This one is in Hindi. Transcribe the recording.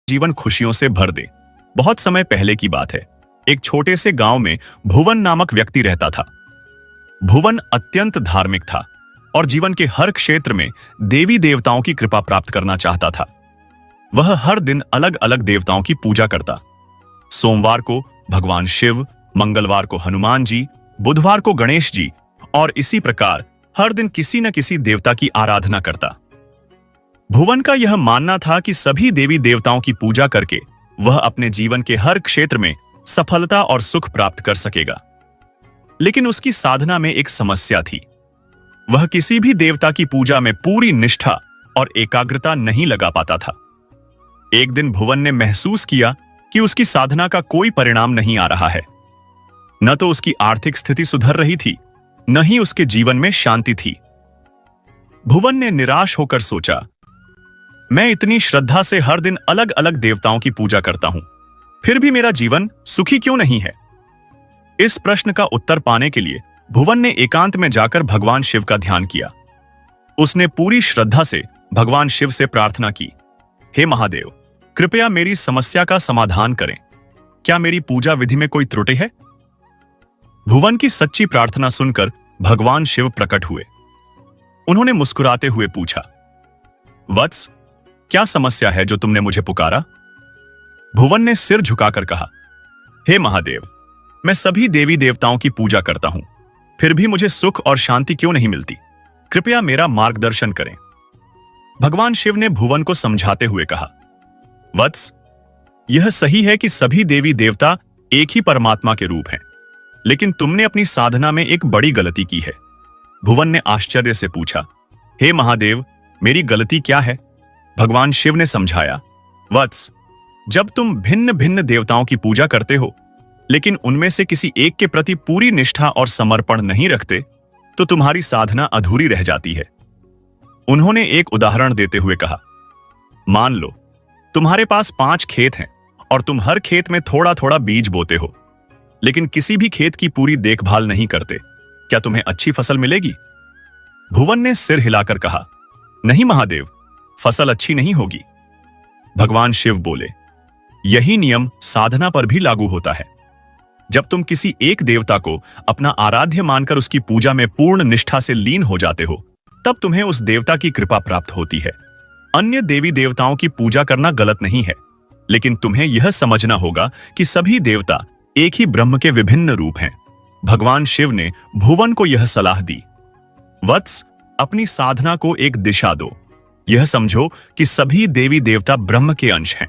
जीवन खुशियों से भर दे। बहुत समय पहले की बात है। एक छोटे से गांव में भुवन नामक व्यक्ति रहता था। भुवन अत्यंत धार्मिक था और जीवन के हर क्षेत्र में देवी देवताओं की कृपा प्राप्त करना चाहता था। वह हर दिन अलग अलग देवताओं की पूजा करता। सोमवार को भगवान शिव, मंगलवार को हनुमान जी, बुधवार को गणेश जी और इसी प्रकार हर दिन किसी न किसी देवता की आराधना करता। भुवन का यह मानना था कि सभी देवी देवताओं की पूजा करके वह अपने जीवन के हर क्षेत्र में सफलता और सुख प्राप्त कर सकेगा। लेकिन उसकी साधना में एक समस्या थी। वह किसी भी देवता की पूजा में पूरी निष्ठा और एकाग्रता नहीं लगा पाता था। एक दिन भुवन ने महसूस किया कि उसकी साधना का कोई परिणाम नहीं आ रहा है। न तो उसकी आर्थिक स्थिति सुधर रही थी, न ही उसके जीवन में शांति थी। भुवन ने निराश होकर सोचा, मैं इतनी श्रद्धा से हर दिन अलग अलग देवताओं की पूजा करता हूं, फिर भी मेरा जीवन सुखी क्यों नहीं है? इस प्रश्न का उत्तर पाने के लिए भुवन ने एकांत में जाकर भगवान शिव का ध्यान किया। उसने पूरी श्रद्धा से भगवान शिव से प्रार्थना की, हे महादेव, कृपया मेरी समस्या का समाधान करें। क्या मेरी पूजा विधि में कोई त्रुटि है? भुवन की सच्ची प्रार्थना सुनकर भगवान शिव प्रकट हुए। उन्होंने मुस्कुराते हुए पूछा, वत्स, क्या समस्या है जो तुमने मुझे पुकारा? भुवन ने सिर झुकाकर कहा, हे महादेव, मैं सभी देवी देवताओं की पूजा करता हूं, फिर भी मुझे सुख और शांति क्यों नहीं मिलती? कृपया मेरा मार्गदर्शन करें। भगवान शिव ने भुवन को समझाते हुए कहा, वत्स, यह सही है कि सभी देवी देवता एक ही परमात्मा के रूप हैं, लेकिन तुमने अपनी साधना में एक बड़ी गलती की है। भुवन ने आश्चर्य से पूछा, हे महादेव, मेरी गलती क्या है? भगवान शिव ने समझाया, वत्स, जब तुम भिन्न भिन्न देवताओं की पूजा करते हो, लेकिन उनमें से किसी एक के प्रति पूरी निष्ठा और समर्पण नहीं रखते, तो तुम्हारी साधना अधूरी रह जाती है। उन्होंने एक उदाहरण देते हुए कहा, मान लो तुम्हारे पास 5 खेत हैं और तुम हर खेत में थोड़ा थोड़ा बीज बोते हो, लेकिन किसी भी खेत की पूरी देखभाल नहीं करते, क्या तुम्हें अच्छी फसल मिलेगी? भुवन ने सिर हिलाकर कहा, नहीं महादेव, फसल अच्छी नहीं होगी। भगवान शिव बोले, यही नियम साधना पर भी लागू होता है। जब तुम किसी एक देवता को अपना आराध्य मानकर उसकी पूजा में पूर्ण निष्ठा से लीन हो जाते हो, तब तुम्हें उस देवता की कृपा प्राप्त होती है। अन्य देवी देवताओं की पूजा करना गलत नहीं है, लेकिन तुम्हें यह समझना होगा कि सभी देवता एक ही ब्रह्म के विभिन्न रूप हैं। भगवान शिव ने भुवन को यह सलाह दी, वत्स, अपनी साधना को एक दिशा दो। यह समझो कि सभी देवी देवता ब्रह्म के अंश हैं।